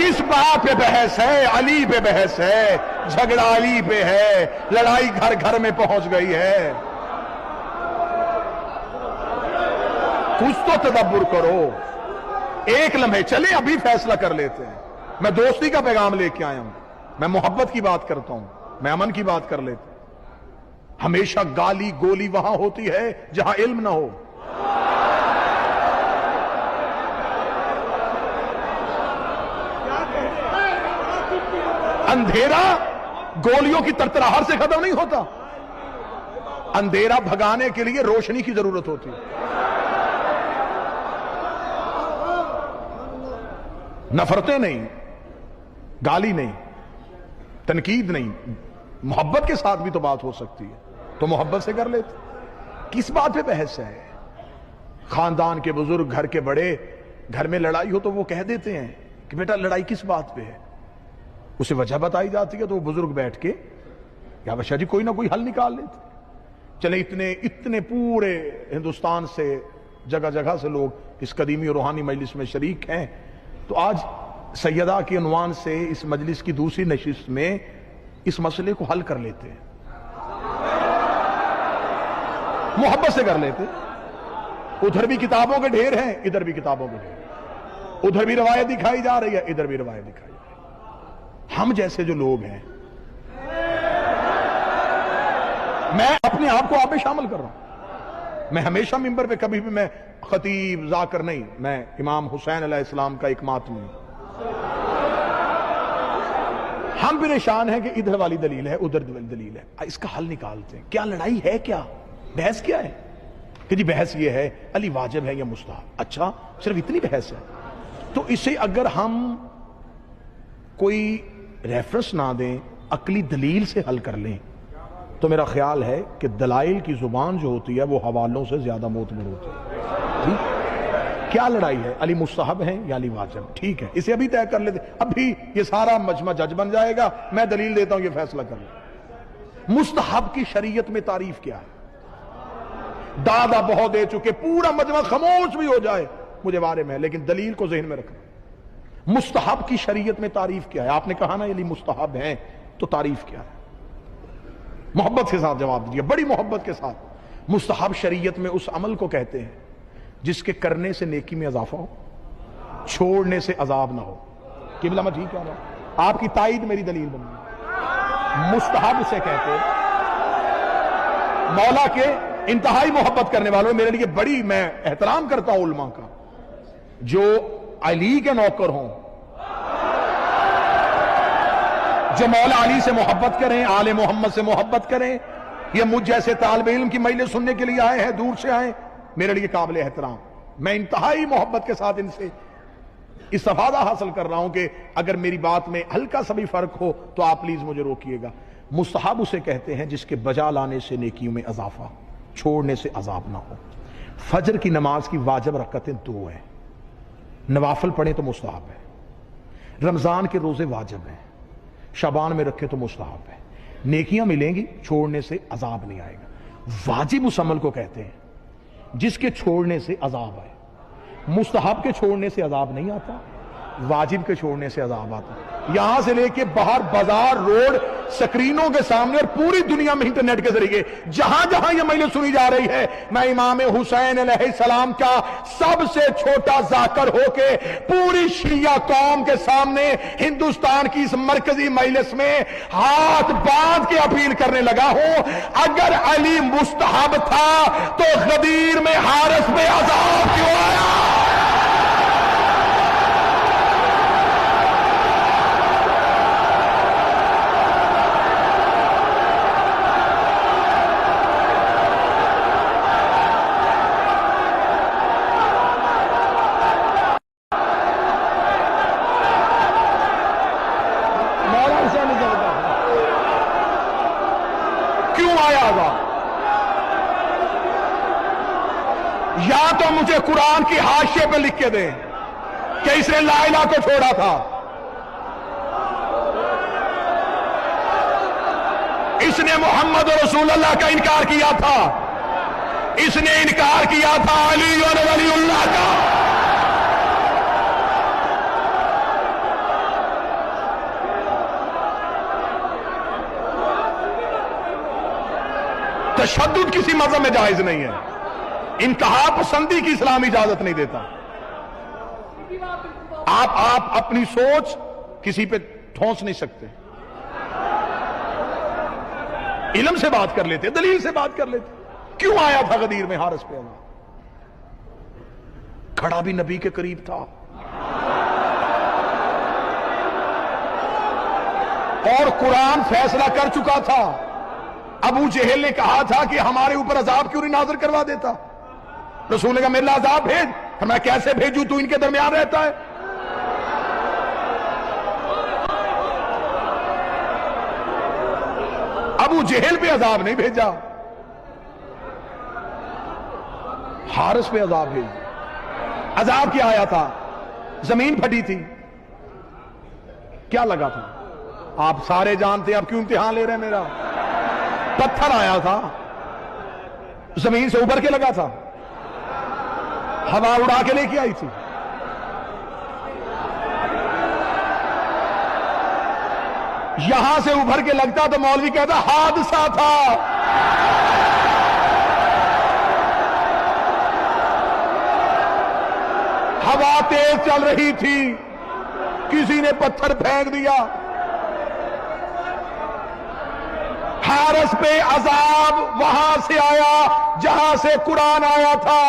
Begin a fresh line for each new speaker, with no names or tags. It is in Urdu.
کس بات پہ بحث ہے؟ علی پہ بحث ہے، جھگڑا علی پہ ہے، لڑائی گھر گھر میں پہنچ گئی ہے۔ کچھ تو تدبر کرو، ایک لمحے چلے ابھی فیصلہ کر لیتے ہیں۔ میں دوستی کا پیغام لے کے آیا ہوں، میں محبت کی بات کرتا ہوں، میں امن کی بات کر لیتا ہوں۔ ہمیشہ گالی گولی وہاں ہوتی ہے جہاں علم نہ ہو۔ اندھیرا گولیوں کی ترتراہٹ سے ختم نہیں ہوتا، اندھیرا بھگانے کے لیے روشنی کی ضرورت ہوتی ہے۔ نفرتیں نہیں، گالی نہیں، تنقید نہیں، محبت کے ساتھ بھی تو بات ہو سکتی ہے، تو محبت سے کر لیتے۔ کس بات پہ بحث ہے؟ خاندان کے بزرگ، گھر کے بڑے، گھر میں لڑائی ہو تو وہ کہہ دیتے ہیں کہ بیٹا لڑائی کس بات پہ ہے، اسے وجہ بتائی جاتی ہے تو وہ بزرگ بیٹھ کے یا بشا جی کوئی نہ کوئی حل نکال لیتے۔ چلے اتنے پورے ہندوستان سے جگہ جگہ سے لوگ اس قدیمی اور روحانی مجلس میں شریک ہیں، تو آج سیدہ کے عنوان سے اس مجلس کی دوسری نشست میں اس مسئلے کو حل کر لیتے ہیں، محبت سے کر لیتے۔ ادھر بھی کتابوں کے ڈھیر ہیں، ادھر بھی کتابوں کے ڈھیر، ادھر بھی روایت دکھائی جا رہی ہے، ادھر بھی روایت دکھائی جا رہی ہے۔ ہم جیسے جو لوگ ہیں، میں اپنے آپ کو آپ میں شامل کر رہا ہوں، میں ہمیشہ ممبر پہ کبھی بھی میں خطیب ذاکر نہیں، میں امام حسین علیہ السلام کا ایک ماتمی ہوں۔ ہم پریشان ہیں کہ ادھر والی دلیل ہے، ادھر والی دلیل ہے، اس کا حل نکالتے ہیں۔ کیا لڑائی ہے؟ کیا بحث کیا ہے؟ کہ جی بحث یہ ہے علی واجب ہے یا مستحب۔ اچھا صرف اتنی بحث ہے؟ تو اسے اگر ہم کوئی ریفرنس نہ دیں، عقلی دلیل سے حل کر لیں، تو میرا خیال ہے کہ دلائل کی زبان جو ہوتی ہے وہ حوالوں سے زیادہ معتبر ہوتی ہے۔ کیا لڑائی ہے؟ علی مستحب ہے یا علی واجب؟ ٹھیک ہے، اسے ابھی طے کر لیتے، ابھی یہ سارا مجمع جج بن جائے گا، میں دلیل دیتا ہوں، یہ فیصلہ کر لیں۔ مستحب کی شریعت میں تعریف کیا ہے؟ دادا بہت دے چکے، پورا مجمع خاموش بھی ہو جائے مجھے بارے میں، لیکن دلیل کو ذہن میں رکھنا۔ مستحب کی شریعت میں تعریف کیا ہے؟ آپ نے کہا نا علی مستحب ہیں، تو تعریف کیا ہے؟ محبت کے ساتھ جواب دیجیے، بڑی محبت کے ساتھ۔ مستحب شریعت میں اس عمل کو کہتے ہیں جس کے کرنے سے نیکی میں اضافہ ہو، چھوڑنے سے عذاب نہ ہو۔ قبلہ میں ٹھیک کہہ رہا ہوں؟ آپ کی تائید میری دلیل بنی۔ مستحب سے کہتے ہیں مولا کے انتہائی محبت کرنے والوں، میرے لیے بڑی، میں احترام کرتا ہوں علماء کا، جو علی کے نوکر ہوں، جو مولا علی سے محبت کریں، آل محمد سے محبت کریں، یہ مجھ جیسے طالب علم کی مجلس سننے کے لیے آئے ہیں، دور سے آئے، میرے لیے قابل احترام۔ میں انتہائی محبت کے ساتھ ان سے استفادہ حاصل کر رہا ہوں کہ اگر میری بات میں ہلکا سا بھی فرق ہو تو آپ پلیز مجھے روکیے گا۔ مستحب اسے کہتے ہیں جس کے بجا لانے سے نیکیوں میں اضافہ، چھوڑنے سے عذاب نہ ہو۔ فجر کی نماز کی واجب رکعتیں 2 ہیں، نوافل پڑھیں تو مستحب ہے۔ رمضان کے روزے واجب ہیں، شعبان میں رکھے تو مستحب ہے، نیکیاں ملیں گی، چھوڑنے سے عذاب نہیں آئے گا۔ واجب اس عمل کو کہتے ہیں جس کے چھوڑنے سے عذاب آئے۔ مستحب کے چھوڑنے سے عذاب نہیں آتا، واجب کے چھوڑنے سے عذاب آتا۔ یہاں سے لے کے باہر بازار، روڈ، سکرینوں کے سامنے اور پوری دنیا میں انٹرنیٹ کے ذریعے جہاں جہاں یہ مجلس سنی جا رہی ہے، میں امام حسین علیہ السلام کا سب سے چھوٹا ذاکر ہو کے پوری شیعہ قوم کے سامنے ہندوستان کی اس مرکزی مجلس میں ہاتھ باندھ کے اپیل کرنے لگا ہوں، اگر علی مستحب تھا تو غدیر میں حارث میں عذاب کیوں آیا؟ یا تو مجھے قرآن کی حاشیے پہ لکھ کے دیں کہ اس نے لا الہ کو چھوڑا تھا، اس نے محمد رسول اللہ کا انکار کیا تھا، اس نے انکار کیا تھا علی ولی اللہ کا، تشدد کسی مذہب میں جائز نہیں ہے، انتہا پسندی کی اسلام اجازت نہیں دیتا۔ آپ اپنی سوچ کسی پہ ٹھونس نہیں سکتے، علم سے بات کر لیتے، دلیل سے بات کر لیتے۔ کیوں آیا تھا غدیر میں حارث پہ عذاب؟ کھڑا بھی نبی کے قریب تھا، اور قرآن فیصلہ کر چکا تھا۔ ابو جہل نے کہا تھا کہ ہمارے اوپر عذاب کیوں نہیں نازل کروا دیتا؟ رسول نے کہا میرے عذاب بھیج۔ میں کیسے بھیجوں، تو ان کے درمیان رہتا ہے۔ ابو جہل پہ عذاب نہیں بھیجا، حارث پہ عذاب بھیجا۔ عذاب کیا آیا تھا؟ زمین پھٹی تھی، کیا لگا تھا؟ آپ سارے جانتے ہیں، آپ کیوں امتحان لے رہے ہیں میرا؟ پتھر آیا تھا، زمین سے ابھر کے لگا تھا، ہوا اڑا کے لے کے آئی تھی۔ یہاں سے ابھر کے لگتا تو مولوی کہتا حادثہ تھا۔ ہوا تیز چل رہی تھی، کسی نے پتھر پھینک دیا، حارث پہ عذاب وہاں سے آیا جہاں سے قرآن آیا تھا۔